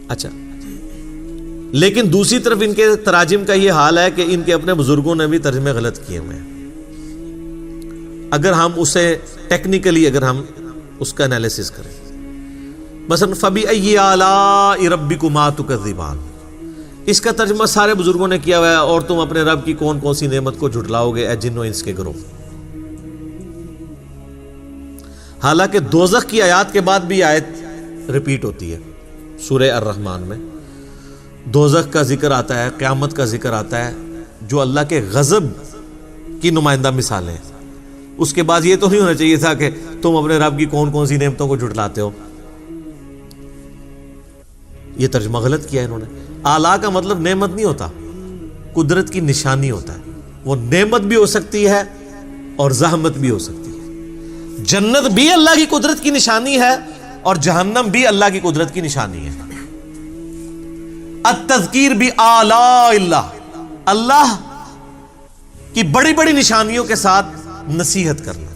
اچھا، لیکن دوسری طرف ان کے تراجم کا یہ حال ہے کہ ان کے اپنے بزرگوں نے بھی ترجمے غلط کیے ہوئے ہیں. اگر ہم اسے ٹیکنیکلی اگر ہم اس کا انالیسس کریں، مثلا فَبِأَيِّ آلَاءِ رَبِّكُمَا تُكَذِّبَانِ، اس کا ترجمہ سارے بزرگوں نے کیا ہوا ہے، اور تم اپنے رب کی کون کون سی نعمت کو جھٹلاؤ گے اے جن و انس کے گروہ. حالانکہ دوزخ کی آیات کے بعد بھی آیت ریپیٹ ہوتی ہے سورہ الرحمن میں. دوزخ کا ذکر آتا ہے، قیامت کا ذکر آتا ہے، جو اللہ کے غضب کی نمائندہ مثالیں ہیں. اس کے بعد یہ تو نہیں ہونا چاہیے تھا کہ تم اپنے رب کی کون کون سی نعمتوں کو جھٹلاتے ہو. یہ ترجمہ غلط کیا ہے انہوں نے. آلا کا مطلب نعمت نہیں ہوتا، قدرت کی نشانی ہوتا ہے. وہ نعمت بھی ہو سکتی ہے اور زحمت بھی ہو سکتی ہے. جنت بھی اللہ کی قدرت کی نشانی ہے اور جہنم بھی اللہ کی قدرت کی نشانی ہے. التذکیر بھی آلاء اللہ، اللہ کی بڑی بڑی نشانیوں کے ساتھ نصیحت کرنا.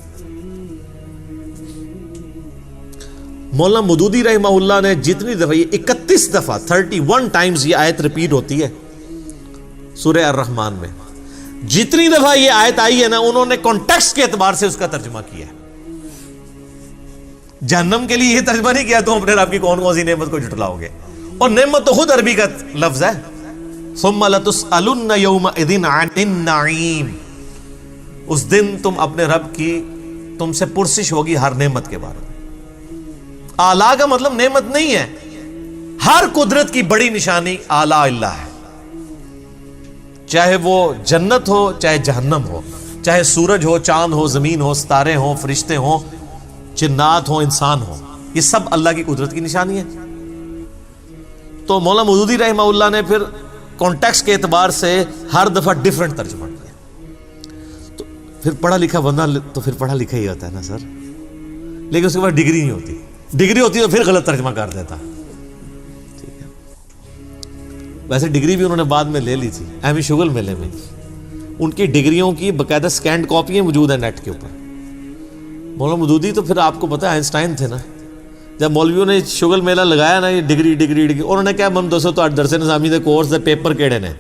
مولانا مودودی رحمہ اللہ نے جتنی دفعہ، یہ 31 دفعہ 31 ٹائمز یہ آیت ریپیٹ ہوتی ہے سورہ الرحمن میں، جتنی دفعہ یہ آیت آئی ہے نا، انہوں نے کانٹیکسٹ کے اعتبار سے اس کا ترجمہ کیا ہے. جہنم کے لیے یہ ترجمہ نہیں کیا تم اپنے رب کی کون کون سی نعمت کو جھٹلاؤ گے. اور نعمت تو خود عربی کا لفظ ہے، ثم لتسألن یومئذ عن النعیم، اس دن تم اپنے رب کی، تم سے پرسش ہوگی ہر نعمت کے بارے میں. آلہ کا مطلب نعمت نہیں ہے، ہر قدرت کی بڑی نشانی آلہ اللہ ہے. چاہے وہ جنت ہو، چاہے جہنم ہو، چاہے سورج ہو، چاند ہو، زمین ہو، ستارے ہوں، فرشتے ہوں، جنات ہوں، انسان ہوں، یہ سب اللہ کی قدرت کی نشانی ہے. تو مولانا مودودی رحمہ اللہ نے پھر کانٹیکسٹ کے اعتبار سے ہر دفعہ ڈیفرنٹ ترجمہ کیا. تو پھر پڑھا لکھا بندہ تو پھر پڑھا لکھا ہی ہوتا ہے نا سر، لیکن اس کے بعد ڈگری نہیں ہوتی. ڈگری ہوتی تو پھر غلط ترجمہ کر دیتا. ٹھیک ہے، ویسے ڈگری بھی انہوں نے بعد میں لے لی تھی ایم شغل میلے میں. ان کی ڈگریوں کی باقاعدہ سکینڈ کاپیاں موجود ہیں نیٹ کے اوپر. مولانا مودودی تو پھر آپ کو پتا ہے آئنسٹائن تھے نا. جب مولویوں نے شغل میلہ لگایا نا، یہ ڈگری ڈگری ڈگری، انہوں نے کہا من دسو تو درس نظامی دے کورس دے پیپر کیڑے نے.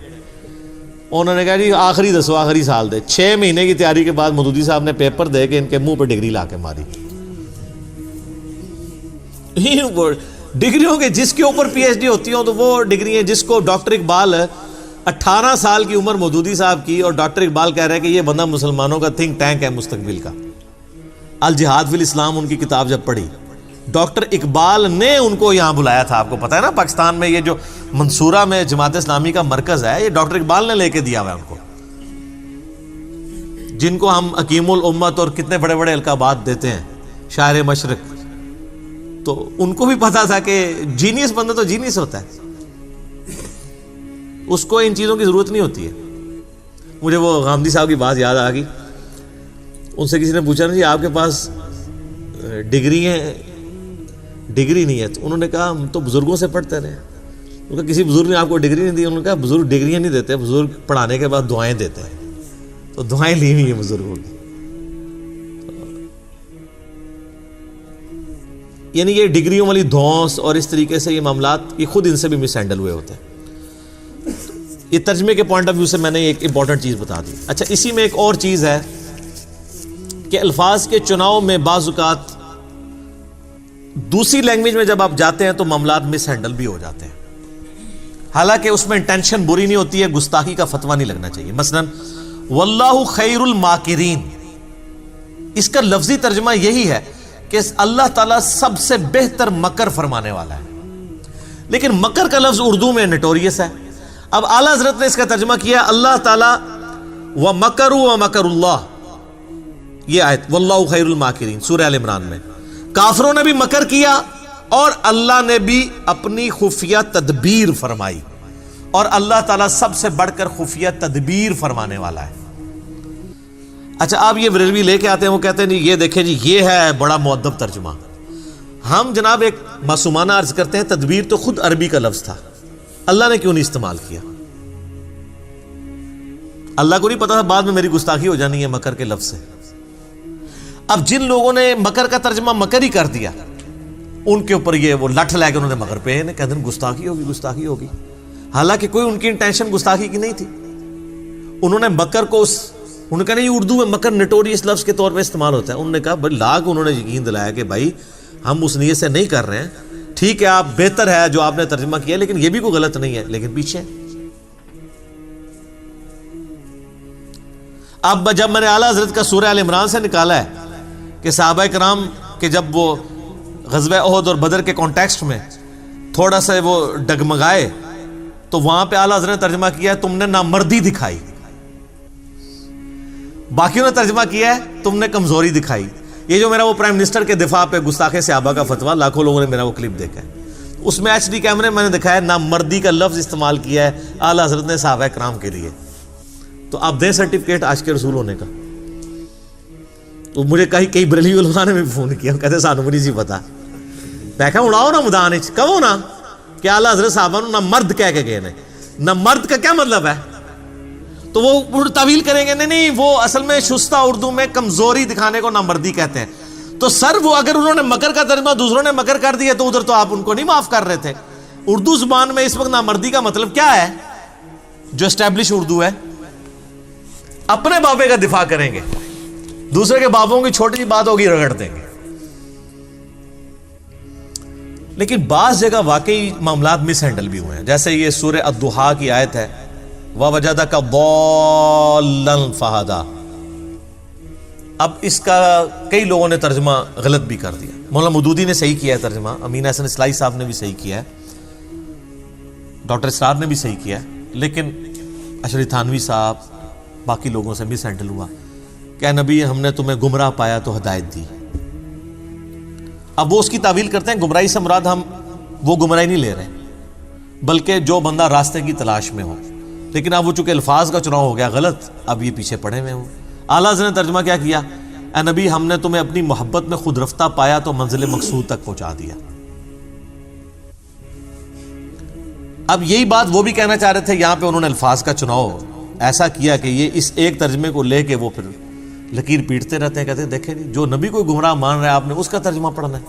انہوں نے کہا جی آخری دسو، آخری سال دے. 6 مہینے کی تیاری کے بعد مودودی صاحب نے پیپر دے کے ان کے منہ پہ ڈگری لا کے ماری. ڈگریوں کے جس کے اوپر پی ایچ ڈی ہوتی ہوں تو وہ ڈگری ہیں. جس کو ڈاکٹر اقبال 18 سال کی عمر مودودی صاحب کی، اور ڈاکٹر اقبال کہہ رہے ہیں کہ یہ بندہ مسلمانوں کا تھنک ٹینک ہے مستقبل کا. الجہاد فی الاسلام ان کی کتاب جب پڑھی، ڈاکٹر اقبال نے ان کو یہاں بلایا تھا. آپ کو پتا ہے نا پاکستان میں یہ جو منصورہ میں جماعت اسلامی کا مرکز ہے، یہ ڈاکٹر اقبال نے لے کے دیا ہوا ہے ان کو، جن کو ہم حکیم الامت اور کتنے بڑے بڑے القابات دیتے ہیں، شاعر مشرق. تو ان کو بھی پتا تھا کہ جینیس بندہ تو جینیس ہوتا ہے، اس کو ان چیزوں کی ضرورت نہیں ہوتی ہے. مجھے وہ غامدی صاحب کی بات یاد آ گئی. ان سے کسی نے پوچھا نا جی آپ کے پاس ڈگری ہیں؟ ڈگری نہیں ہے. تو انہوں نے کہا ہم تو بزرگوں سے پڑھتے رہے. انہوں نے کہا کسی بزرگ نے آپ کو ڈگری نہیں دی؟ انہوں نے کہا بزرگ ڈگریاں نہیں دیتے، بزرگ پڑھانے کے بعد دعائیں دیتے ہیں. تو دعائیں لی ہوئی ہیں بزرگوں کی. یعنی یہ ڈگریوں والی دھونس اور اس طریقے سے یہ معاملات، یہ خود ان سے بھی مس ہینڈل ہوئے ہوتے ہیں. یہ ترجمے کے پوائنٹ آف ویو سے میں نے ایک امپورٹنٹ چیز بتا دی. اچھا، اسی میں ایک اور چیز ہے کہ الفاظ کے چناؤ میں بعض اوقات دوسری لینگویج میں جب آپ جاتے ہیں تو معاملات مس ہینڈل بھی ہو جاتے ہیں. حالانکہ اس میں انٹینشن بری نہیں ہوتی ہے، گستاخی کا فتویٰ نہیں لگنا چاہیے. مثلا واللہ خیر الماکرین، اس کا لفظی ترجمہ یہی ہے کہ اللہ تعالیٰ سب سے بہتر مکر فرمانے والا ہے. لیکن مکر کا لفظ اردو میں نٹوریس ہے. اب اعلیٰ حضرت نے اس کا ترجمہ کیا اللہ تعالیٰ وَمَكَرُوا وَمَكَرُ اللَّهِ، یہ آیت واللہ خیر الماکرین سورہ ال عمران میں. کافروں نے بھی مکر کیا اور اللہ نے بھی اپنی خفیہ تدبیر فرمائی، اور اللہ تعالیٰ سب سے بڑھ کر خفیہ تدبیر فرمانے والا ہے. اچھا، آپ یہ بریلوی لے کے آتے ہیں، وہ کہتے ہیں جی یہ دیکھیں جی یہ ہے بڑا مؤدب ترجمہ. ہم جناب ایک معصومانہ عرض کرتے ہیں تدبیر تو خود عربی کا لفظ تھا، اللہ نے کیوں نہیں استعمال کیا؟ اللہ کو نہیں پتا تھا بعد میں میری گستاخی ہو جانی ہے مکر کے لفظ سے. اب جن لوگوں نے مکر کا ترجمہ مکر ہی کر دیا، ان کے اوپر یہ وہ لٹھ لے کے انہوں نے مگر پہ کہتے ہیں گستاخی ہوگی گستاخی ہوگی، حالانکہ کوئی ان کی انٹینشن گستاخی کی نہیں تھی. انہوں نے مکر کو انہوں نے کہا نہیں اردو میں مکر نٹوریس لفظ کے طور پہ استعمال ہوتا ہے. انہوں نے کہا بھائی لاکھ انہوں نے یقین دلایا کہ بھائی ہم اس نیت سے نہیں کر رہے ہیں، ٹھیک ہے آپ بہتر ہے جو آپ نے ترجمہ کیا لیکن یہ بھی کوئی غلط نہیں ہے، لیکن پیچھے. اب جب میں نے اعلیٰ حضرت کا سورہ آل عمران سے نکالا ہے کہ صحابہ کرام کہ جب وہ غزوہ احد اور بدر کے کانٹیکسٹ میں تھوڑا سا وہ ڈگمگائے تو وہاں پہ اعلیٰ حضرت نے ترجمہ کیا ہے تم نے نامردی دکھائی، باقیوں نے ترجمہ کیا ہے تم نے کمزوری دکھائی. یہ جو میرا وہ پرائم منسٹر کے دفاع پہ گستاخ صحابہ کا فتویٰ، لاکھوں لوگوں نے میرا وہ کلپ دیکھا ہے، اس میں ایچ ڈی کیمرے میں نے دکھایا نامردی کا لفظ استعمال کیا ہے اعلیٰ حضرت نے صحابہ کرام کے لیے. تو آپ دیں سرٹیفکیٹ آج کے رسول ہونے کا. تو مجھے کئی بریلوی علماء نے بھی فون کیا، کہتے سانو بھی نہیں سی پتا. میں کہا اڑاؤ نا میدان وچ کہو نا کہ اعلیٰ حضرت صحابہ نہ مرد کہہ کے گئے نے. نہ مرد کا کیا مطلب ہے؟ تو وہ تعویل کریں گے نہیں وہ اصل میں شستہ اردو میں کمزوری دکھانے کو نامردی کہتے ہیں. تو سر وہ اگر انہوں نے مکر کا ترجمہ دوسروں نے مکر کر دیا تو ادھر تو آپ ان کو نہیں معاف کر رہے تھے. اردو زبان میں اس وقت نامردی کا مطلب کیا ہے؟ جو اسٹیبلش اردو ہے اپنے بابے کا دفاع کریں گے، دوسرے کے بابوں کی چھوٹی سی بات ہوگی رگڑ دیں گے. لیکن بعض جگہ واقعی معاملات مس ہینڈل بھی ہوئے ہیں، جیسے یہ سورہ الضحیٰ کی آیت ہے وَوَجَدَكَ ضَالًّا فَہَدَىٰ. اب اس کا کئی لوگوں نے ترجمہ غلط بھی کر دیا. مولانا مودودی نے صحیح کیا ہے ترجمہ، امین حسن اسلائی صاحب نے بھی صحیح کیا ہے، ڈاکٹر اسرار نے بھی صحیح کیا ہے، لیکن اشری تھانوی صاحب باقی لوگوں سے مس ہینڈل ہوا کہ اے نبی ہم نے تمہیں گمراہ پایا تو ہدایت دی. اب وہ اس کی تعویل کرتے ہیں گمراہی سے مراد ہم وہ گمراہی نہیں لے رہے بلکہ جو بندہ راستے کی تلاش میں ہو. لیکن اب وہ چونکہ الفاظ کا چناؤ ہو گیا غلط، اب یہ پیچھے پڑے ہوئے ہوں. اعلیٰ حضرت نے ترجمہ کیا کیا؟ اے نبی ہم نے تمہیں اپنی محبت میں خود رفتہ پایا تو منزل مقصود تک پہنچا دیا. اب یہی بات وہ بھی کہنا چاہ رہے تھے، یہاں پہ انہوں نے الفاظ کا چناؤ ایسا کیا کہ یہ اس ایک ترجمے کو لے کے وہ پھر لکیر پیٹتے رہتے ہیں، کہتے ہیں دیکھیں جو نبی کو گمراہ مان رہا ہے آپ نے اس کا ترجمہ پڑھنا ہے.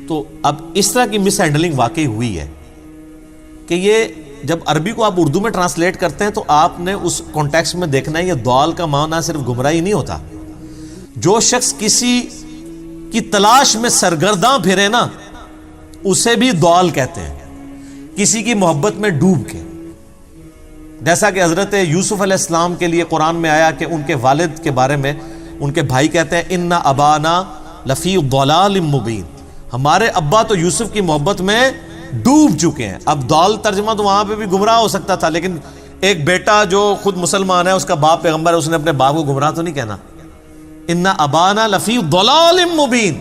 تو اب اس طرح کی مس ہینڈلنگ واقعی ہوئی ہے کہ یہ جب عربی کو آپ اردو میں ٹرانسلیٹ کرتے ہیں تو آپ نے اس کانٹیکسٹ میں دیکھنا ہے یہ ضال کا معنی صرف گمراہی نہیں ہوتا. جو شخص کسی کی تلاش میں سرگرداں پھرے نا اسے بھی ضال کہتے ہیں، کسی کی محبت میں ڈوب کے. جیسا کہ حضرت یوسف علیہ السلام کے لیے قرآن میں آیا کہ ان کے والد کے بارے میں ان کے بھائی کہتے ہیں ان ابانا لفی ضلال مبین، ہمارے ابا تو یوسف کی محبت میں ڈوب چکے ہیں. اب ضال ترجمہ تو وہاں پہ بھی گمراہ ہو سکتا تھا، لیکن ایک بیٹا جو خود مسلمان ہے اس کا باپ پیغمبر ہے، اس نے اپنے باپ کو گمراہ تو نہیں کہنا. ان ابانا لفی ضلال مبین،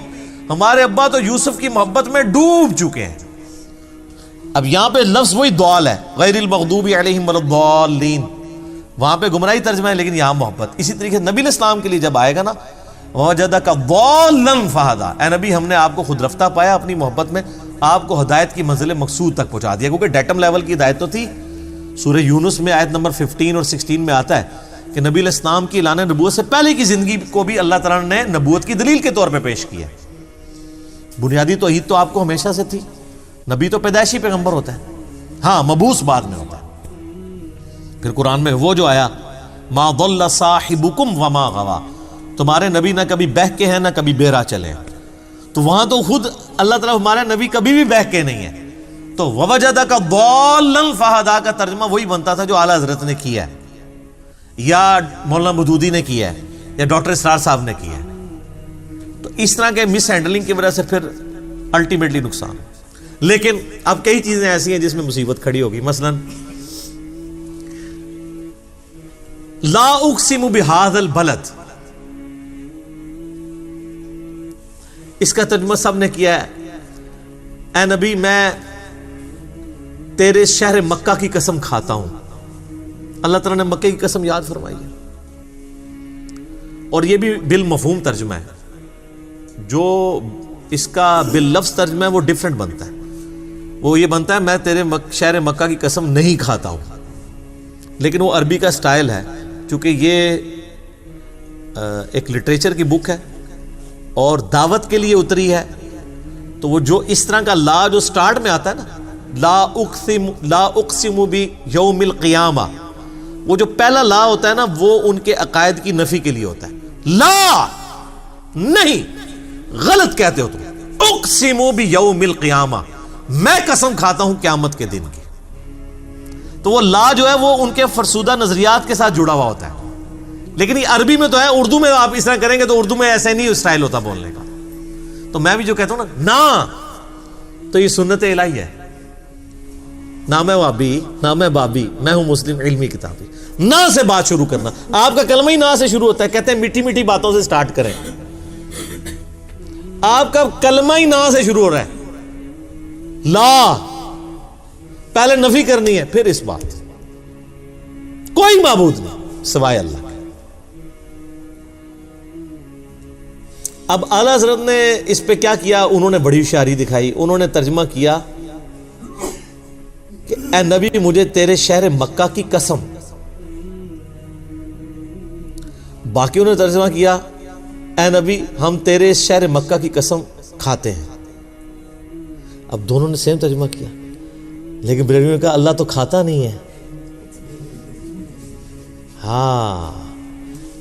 ہمارے ابا تو یوسف کی محبت میں ڈوب چکے ہیں. اب یہاں پہ لفظ وہی ضال ہے، غیر المغضوب علیہم ولا الضالین، وہاں پہ گمراہی ترجمہ ہے لیکن یہاں محبت. اسی طریقے سے نبی علیہ السلام کے لیے جب آئے گا نا وَوَجَدَكَ ضَالًّا فَہَدَىٰ، اے نبی ہم نے آپ کو خود رفتہ پایا اپنی محبت میں، آپ کو ہدایت کی منزل مقصود تک پہنچا دیا. کیونکہ ڈیٹم لیول کی ہدایت تو تھی. سورہ یونس میں آیت نمبر 15 اور 16 میں آتا ہے کہ نبی علیہ السلام کی اعلان نبوت سے پہلے کی زندگی کو بھی اللہ تعالیٰ نے نبوت کی دلیل کے طور پہ پیش کیا. بنیادی توحید تو آپ کو ہمیشہ سے تھی. نبی تو پیدائشی پیغمبر ہوتا ہے، ہاں مبعوث بعد میں ہوتا ہے. پھر قرآن میں وہ جو آیا ما ضل صاحبکم وما غوا، تمہارے نبی نہ کبھی بہک کے ہیں نہ کبھی بہرا چلے. تو وہاں تو خود اللہ تعالیٰ ہمارا نبی کبھی بھی بہک کے نہیں ہے. تو وَوَجَدَكَ ضَالًّا فَہَدَىٰ کا ترجمہ وہی بنتا تھا جو اعلیٰ حضرت نے کیا ہے یا مولانا مودودی نے کیا ہے یا ڈاکٹر اسرار صاحب نے کیا ہے. تو اس طرح کے مس ہینڈلنگ کی وجہ سے پھر الٹیمیٹلی نقصان. لیکن اب کئی چیزیں ایسی ہیں جس میں مصیبت کھڑی ہوگی. مثلا لا اقسم بہذا البلد، اس کا ترجمہ سب نے کیا ہے اے نبی میں تیرے شہر مکہ کی قسم کھاتا ہوں. اللہ تعالیٰ نے مکہ کی قسم یاد فرمائی ہے. اور یہ بھی بالمفہوم ترجمہ ہے. جو اس کا باللفظ ترجمہ ہے وہ ڈیفرنٹ بنتا ہے. وہ یہ بنتا ہے میں تیرے شہر مکہ کی قسم نہیں کھاتا ہوں، لیکن وہ عربی کا سٹائل ہے. چونکہ یہ ایک لٹریچر کی بک ہے اور دعوت کے لیے اتری ہے، تو وہ جو اس طرح کا لا جو سٹارٹ میں آتا ہے نا، لا اقسم بیوم القیامہ، وہ جو پہلا لا ہوتا ہے نا، وہ ان کے عقائد کی نفی کے لیے ہوتا ہے. لا نہیں، غلط کہتے ہو تم. اقسم بیوم القیامہ، میں قسم کھاتا ہوں قیامت کے دن کی. تو وہ لا جو ہے وہ ان کے فرسودہ نظریات کے ساتھ جڑا ہوا ہوتا ہے. لیکن یہ عربی میں تو ہے، اردو میں آپ اس طرح کریں گے تو اردو میں ایسا نہیں اسٹائل ہوتا بولنے کا. تو میں بھی جو کہتا ہوں نا، تو یہ سنت الہی ہے. نہ میں وابی، نہ میں بابی، میں ہوں مسلم علمی کتابی. نہ سے بات شروع کرنا، آپ کا کلمہ ہی نہ سے شروع ہوتا ہے. کہتے ہیں میٹھی میٹھی باتوں سے سٹارٹ کریں. آپ کا کلمہ ہی نہ سے شروع ہو رہا ہے. لا پہلے نفی کرنی ہے، پھر اس بات. کوئی معبود نہیں سوائے اللہ کے. اب اعلیٰ حضرت نے اس پہ کیا کیا، انہوں نے بڑی ہوشیاری دکھائی. انہوں نے ترجمہ کیا کہ اے نبی مجھے تیرے شہر مکہ کی قسم. باقی انہوں نے ترجمہ کیا اے نبی ہم تیرے شہر مکہ کی قسم کھاتے ہیں. اب دونوں نے سیم ترجمہ کیا، لیکن بریلوی نے کہا اللہ تو کھاتا نہیں ہے. ہاں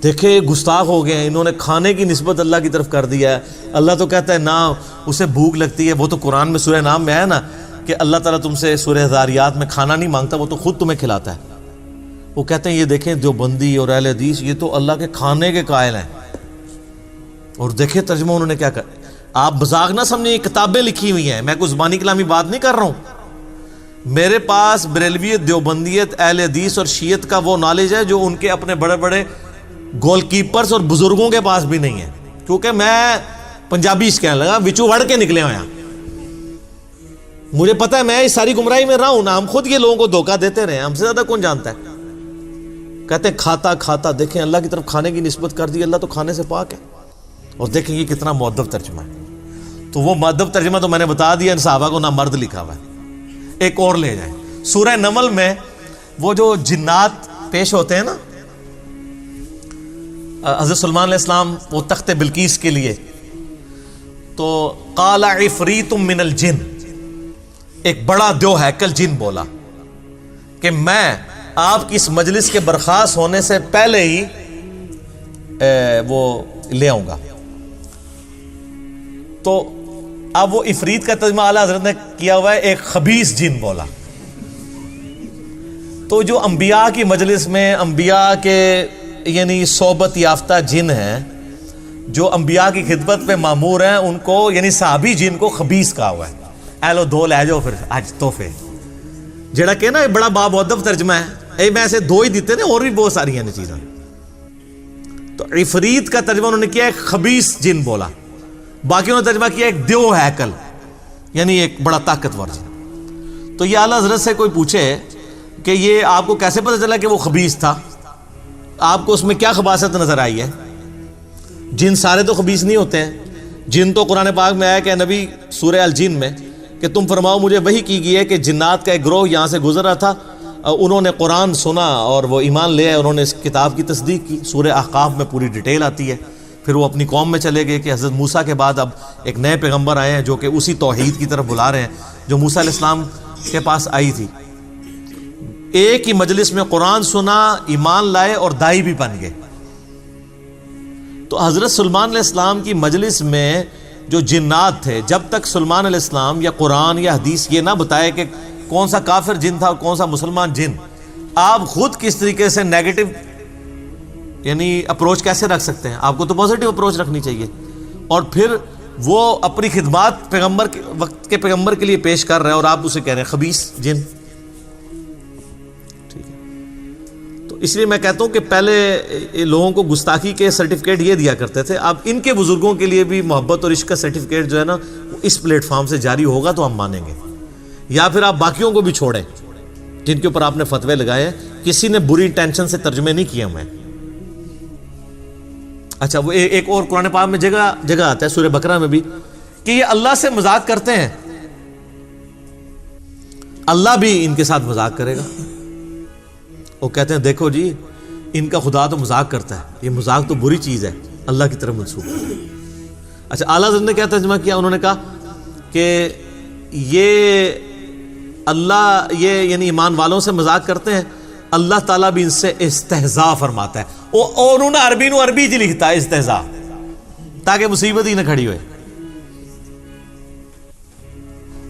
دیکھیں گستاخ ہو گئے ہیں، انہوں نے کھانے کی نسبت اللہ کی طرف کر دیا ہے. اللہ تو کہتا ہے نہ اسے بھوک لگتی ہے. وہ تو قرآن میں سورہ نام میں ہے نا کہ اللہ تعالیٰ تم سے سورہ ذاریات میں کھانا نہیں مانگتا، وہ تو خود تمہیں کھلاتا ہے. وہ کہتے ہیں یہ دیکھیں دیوبندی اور اہل حدیث یہ تو اللہ کے کھانے کے قائل ہیں. اور دیکھیں ترجمہ انہوں نے کیا کہا. آپ مذاق نہ سمجھیں، یہ کتابیں لکھی ہوئی ہیں، میں کوئی زبانی کلامی بات نہیں کر رہا ہوں. میرے پاس بریلویت، دیوبندیت، اہل حدیث اور شیعت کا وہ نالج ہے جو ان کے اپنے بڑے بڑے گول کیپرز اور بزرگوں کے پاس بھی نہیں ہے. کیونکہ میں پنجابی کہنے لگا وچو وڑ کے نکلے ہوئے ہیں. مجھے پتا ہے میں اس ساری گمراہی میں رہا ہوں نا. ہم خود یہ لوگوں کو دھوکہ دیتے رہے ہیں، ہم سے زیادہ کون جانتا ہے. کہتے ہیں کھاتا کھاتا، دیکھیں اللہ کی طرف کھانے کی نسبت کر دی. اللہ تو کھانے سے پاک ہے. اور دیکھیں یہ کتنا مؤدب ترجمہ ہے. تو وہ مؤدب ترجمہ تو میں نے بتا دیا، ان صحابہ کو نہ مرد لکھا ہوا ہے. ایک اور لے جائیں، سورہ نمل میں وہ جو جنات پیش ہوتے ہیں نا، حضرت سلمان علیہ السلام وہ تخت بلقیس کے لیے، تو قال عفریت من الجن، ایک بڑا دیو ہیکل جن بولا کہ میں آپ کی اس مجلس کے برخاست ہونے سے پہلے ہی وہ لے آؤں گا. تو اب وہ عفریت کا ترجمہ اعلیٰ حضرت نے کیا ہوا ہے ایک خبیث جن بولا. تو جو انبیاء کی مجلس میں انبیاء کے یعنی صحبت یافتہ جن ہیں، جو انبیاء کی خدمت پہ مامور ہیں، ان کو یعنی صحابی جن کو خبیث کہا ہوا ہے. اے لو دو لے جاؤ پھر اج تحفے، جڑا کہ نا بڑا بامؤدب ترجمہ ہے. میں ایسے دو ہی دیتے نا، اور بھی بہت ساری ہیں چیزیں. تو عفریت کا ترجمہ انہوں نے کیا ایک خبیث جن بولا. باقی انہوں نے ترجمہ کیا ایک دیو ہیکل، یعنی ایک بڑا طاقتور جن. تو یہ اعلیٰ حضرت سے کوئی پوچھے کہ یہ آپ کو کیسے پتہ چلا کہ وہ خبیث تھا، آپ کو اس میں کیا خباثت نظر آئی ہے؟ جن سارے تو خبیث نہیں ہوتے ہیں. جن تو قرآن پاک میں آیا کہ نبی سورہ الجن میں کہ تم فرماؤ مجھے وحی کی گئی ہے کہ جنات کا ایک گروہ یہاں سے گزر رہا تھا، انہوں نے قرآن سنا اور وہ ایمان لے آئے، انہوں نے اس کتاب کی تصدیق کی. سورہ احقاف میں پوری ڈیٹیل آتی ہے. پھر وہ اپنی قوم میں چلے گئے کہ حضرت موسیٰ کے بعد اب ایک نئے پیغمبر آئے ہیں جو کہ اسی توحید کی طرف بلا رہے ہیں جو موسیٰ علیہ السلام کے پاس آئی تھی. ایک ہی مجلس میں قرآن سنا، ایمان لائے اور دائی بھی بن گئے. تو حضرت سلمان علیہ السلام کی مجلس میں جو جنات تھے، جب تک سلمان علیہ السلام یا قرآن یا حدیث یہ نہ بتائے کہ کون سا کافر جن تھا اور کون سا مسلمان جن، آپ خود کس طریقے سے نیگیٹو یعنی اپروچ کیسے رکھ سکتے ہیں؟ آپ کو تو پازیٹیو اپروچ رکھنی چاہیے. اور پھر وہ اپنی خدمات پیغمبر کے وقت کے پیغمبر کے لیے پیش کر رہے ہیں اور آپ اسے کہہ رہے ہیں خبیث جن. اس لیے میں کہتا ہوں کہ پہلے لوگوں کو گستاخی کے سرٹیفکیٹ یہ دیا کرتے تھے. اب ان کے بزرگوں کے لیے بھی محبت اور عشق کا سرٹیفکیٹ جو ہے نا وہ اس پلیٹ فارم سے جاری ہوگا تو ہم مانیں گے. یا پھر آپ باقیوں کو بھی چھوڑیں جن کے اوپر آپ نے فتوے لگائے ہیں. کسی نے بری انٹینشن سے ترجمے نہیں کیے ہوئے. اچھا وہ ایک اور قرآن پاک میں جگہ آتا ہے سورہ بقرہ میں بھی کہ یہ اللہ سے مذاق کرتے ہیں، اللہ بھی ان کے ساتھ مذاق کرے گا. وہ کہتے ہیں دیکھو جی ان کا خدا تو مذاق کرتا ہے، یہ مذاق تو بری چیز ہے، اللہ کی طرف منسوب ہے. اچھا اعلیٰ حضرت نے کیا ترجمہ کیا؟ انہوں نے کہا کہ یہ اللہ یہ یعنی ایمان والوں سے مذاق کرتے ہیں، اللہ تعالیٰ بھی ان سے استہزاء فرماتا ہے. اور انہوں نے عربی نو عربی جی لکھتا ہے استہزاء، تاکہ مصیبت ہی نہ کھڑی ہوئے.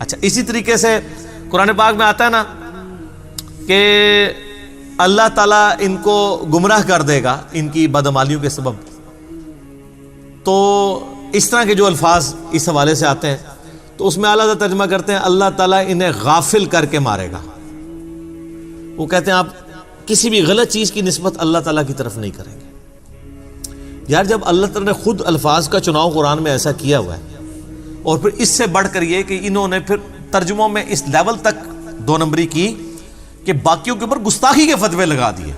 اچھا اسی طریقے سے قرآن پاک میں آتا ہے نا کہ اللہ تعالیٰ ان کو گمراہ کر دے گا ان کی بدعمالیوں کے سبب. تو اس طرح کے جو الفاظ اس حوالے سے آتے ہیں تو اس میں اعلیٰ ترجمہ کرتے ہیں اللہ تعالیٰ انہیں غافل کر کے مارے گا. وہ کہتے ہیں آپ کسی بھی غلط چیز کی نسبت اللہ تعالیٰ کی طرف نہیں کریں گے. یار جب اللہ تعالیٰ نے خود الفاظ کا چناؤ قرآن میں ایسا کیا ہوا ہے، اور پھر اس سے بڑھ کر یہ کہ انہوں نے پھر ترجموں میں اس لیول تک دو نمبری کی کہ باقیوں کے اوپر گستاخی کے فتوے لگا دیے.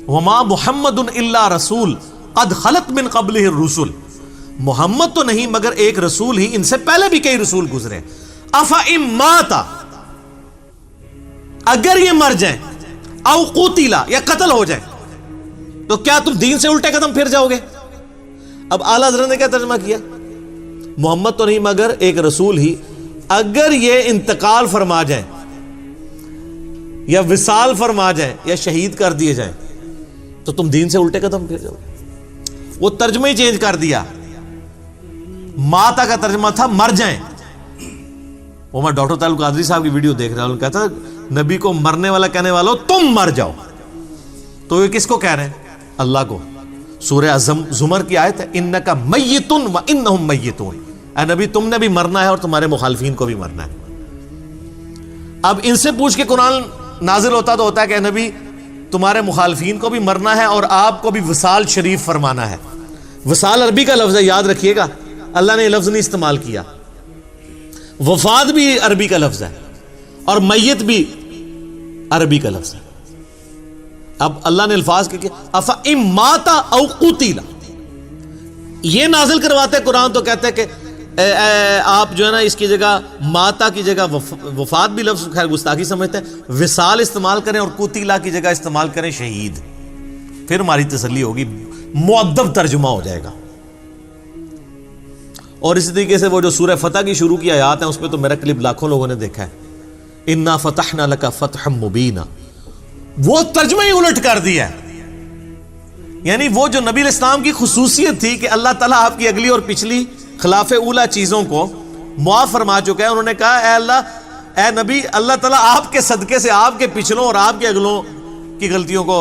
وما محمد الا رسول قد خلت من قبلہ الرسل، محمد تو نہیں مگر ایک رسول ہی، ان سے پہلے بھی کئی رسول گزرے. افئن مات، اگر یہ مر جائیں، او قتلا یا قتل ہو جائیں، تو کیا تم دین سے الٹے قدم پھر جاؤ گے؟ اب اعلیٰ حضرت نے کیا ترجمہ کیا؟ محمد تو نہیں مگر ایک رسول ہی، اگر یہ انتقال فرما جائیں یا وصال فرما جائیں یا شہید کر دیے جائیں تو تم دین سے الٹے قدم پھر جاؤ گے. وہ ترجمہ ہی چینج کر دیا. ماتا کا ترجمہ تھا مر جائیں. وہ میں ڈاکٹر طارق قادری صاحب کی ویڈیو دیکھ رہا ہوں، کہتا نبی کو مرنے والا کہنے والوں تم مر جاؤ. تو یہ کس کو کہہ رہے ہیں؟ اللہ کو. سورہ زمر کی آیت ہے انکا میتن و انہم میتون، اے نبی تم نے بھی مرنا ہے اور تمہارے مخالفین کو بھی مرنا ہے. اب ان سے پوچھ کے قرآن نازل ہوتا تو ہوتا ہے کہ اے نبی تمہارے مخالفین کو بھی مرنا ہے اور آپ کو بھی وصال شریف فرمانا ہے. وصال عربی کا لفظ ہے، یاد رکھیے گا، اللہ نے یہ لفظ نہیں استعمال کیا. وفات بھی عربی کا لفظ ہے اور میت بھی عربی کا لفظ ہے. اب اللہ نے الفاظ کے افئن مات او قتل یہ نازل کرواتے قرآن تو کہتے ہیں کہ آپ جو ہے نا اس کی جگہ ماتا کی جگہ وفات بھی لفظ خیر گستاخی سمجھتے ہیں، وصال استعمال کریں اور قتلا کی جگہ استعمال کریں شہید، پھر ہماری تسلی ہوگی، مؤدب ترجمہ ہو جائے گا. اور اسی طریقے سے وہ جو سورہ فتح کی شروع کی آیات ہیں اس پہ تو میرا کلپ لاکھوں لوگوں نے دیکھا ہے، انا فتحنا لک فتحا مبینا، وہ ترجمہ ہی الٹ کر دیا ہے. یعنی وہ جو نبی علیہ السلام کی خصوصیت تھی کہ اللہ تعالیٰ آپ کی اگلی اور پچھلی خلاف اولا چیزوں کو معاف فرما چکا ہے. انہوں نے کہا اے اللہ، اے نبی، اللہ تعالیٰ آپ کے صدقے سے آپ کے پچھلوں اور آپ کے اگلوں کی غلطیوں کو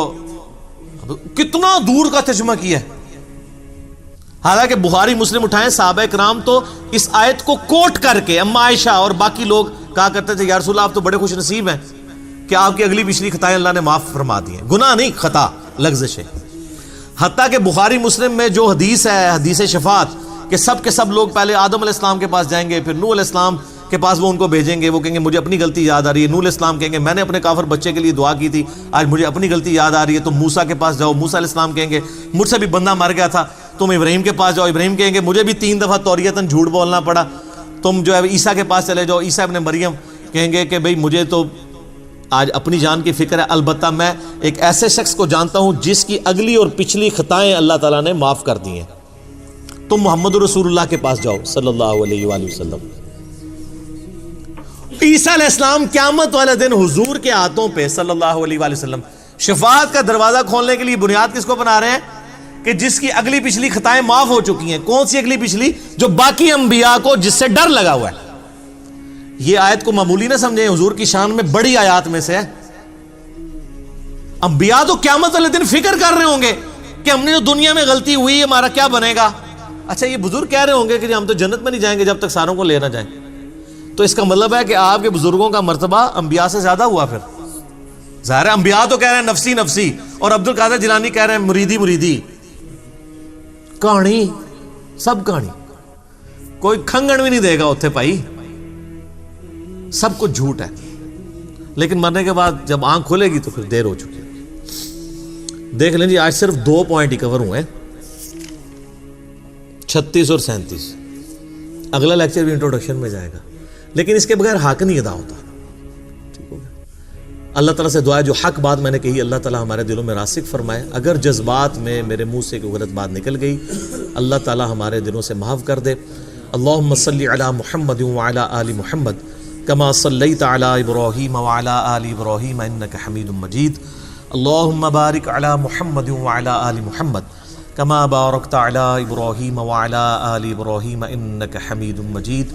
کتنا دور کا ترجمہ کیا ہے. حالانکہ بخاری مسلم اٹھائیں صحابہ کرام تو اس آیت کو کوٹ کر کے اما عائشہ اور باقی لوگ کہا کرتے تھے یا رسول اللہ آپ تو بڑے خوش نصیب ہیں کہ آپ کی اگلی پچھلی خطائیں اللہ نے معاف فرما دی ہیں. گناہ نہیں، خطا، لغزش ہے. حتیٰ کہ بخاری مسلم میں جو حدیث ہے، حدیث شفاعت، کہ سب کے سب لوگ پہلے آدم علیہ السلام کے پاس جائیں گے، پھر نوح علیہ السلام کے پاس وہ ان کو بھیجیں گے، وہ کہیں گے مجھے اپنی غلطی یاد آ رہی ہے. نوح علیہ السلام کہیں گے میں نے اپنے کافر بچے کے لیے دعا کی تھی، آج مجھے اپنی غلطی یاد آ رہی ہے. تم موسیٰ کے پاس جاؤ، موسیٰ علیہ السلام کہیں گے مجھ سے بھی بندہ مر گیا تھا. تم ابراہیم کے پاس جاؤ، ابراہیم کہیں گے مجھے بھی 3 دفعہ توریتاً جھوٹ بولنا پڑا. تم جو ہے عیسیٰ کے پاس چلے جاؤ، عیسیٰ ابن مریم کہیں گے کہ بھئی مجھے تو آج اپنی جان کی فکر ہے، البتہ میں ایک ایسے شخص کو جانتا ہوں جس کی اگلی اور پچھلی خطائیں اللہ تعالیٰ نے معاف کر دی ہیں. تم محمد رسول اللہ کے پاس جاؤ صلی اللہ علیہ وآلہ وسلم. عیسیٰ علیہ السلام قیامت والے دن حضور کے ہاتھوں پہ صلی اللہ علیہ وآلہ وسلم شفاعت کا دروازہ کھولنے کے لیے بنیاد کس کو بنا رہے ہیں کہ جس کی اگلی پچھلی خطائیں معاف ہو چکی ہیں. کون سی اگلی پچھلی؟ جو باقی انبیاء کو جس سے ڈر لگا ہوا ہے. یہ آیت کو معمولی نہ سمجھیں، حضور کی شان میں بڑی آیات میں سے ہے. انبیاء تو قیامت والے دن فکر کر رہے ہوں گے کہ ہم نے جو دنیا میں غلطی ہوئی ہمارا کیا بنے گا. اچھا یہ بزرگ کہہ رہے ہوں گے کہ ہم تو جنت میں نہیں جائیں گے جب تک ساروں کو لے نہ جائیں. تو اس کا مطلب ہے کہ آپ کے بزرگوں کا مرتبہ انبیاء سے زیادہ ہوا. پھر ظاہر ہے انبیاء تو کہہ رہے ہیں نفسی نفسی، اور عبد القادر جیلانی کہہ رہے ہیں مریدی مریدی. کہانی سب کہانی، کوئی کھنگن بھی نہیں دے گا اتنے بھائی، سب کچھ جھوٹ ہے. لیکن مرنے کے بعد جب آنکھ کھلے گی تو پھر دیر ہو چکی ہے. دیکھ لیں جی آج صرف 2 پوائنٹ ہی کور ہوئے ہیں، 36 اور 37. اگلا لیکچر بھی انٹروڈکشن میں جائے گا، لیکن اس کے بغیر حق نہیں ادا ہوتا. ٹھیک ہو گیا. اللہ تعالیٰ سے دعا ہے جو حق بات میں نے کہی اللہ تعالیٰ ہمارے دلوں میں راسخ فرمائے، اگر جذبات میں میرے منہ سے کوئی غلط بات نکل گئی اللہ تعالیٰ ہمارے دلوں سے معاف کر دے۔ اللہم صلی علی محمد وعلی آل محمد کما صلیت علی ابراہیم وعلی آل ابراہیم انک حمید مجید۔ اللہم بارک علی محمد وعلی آل محمد کما بارکت علی ابراہیم وعلی آل ابراہیم انک حمید مجید۔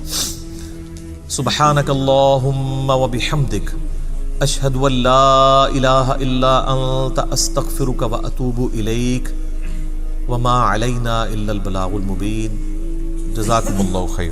سبحانک اللہم وبحمدک اشہد ان لا الہ الا انت استغفرک واتوب الیک وما علینا الا البلاغ المبین۔ جزاکم اللہ خیر۔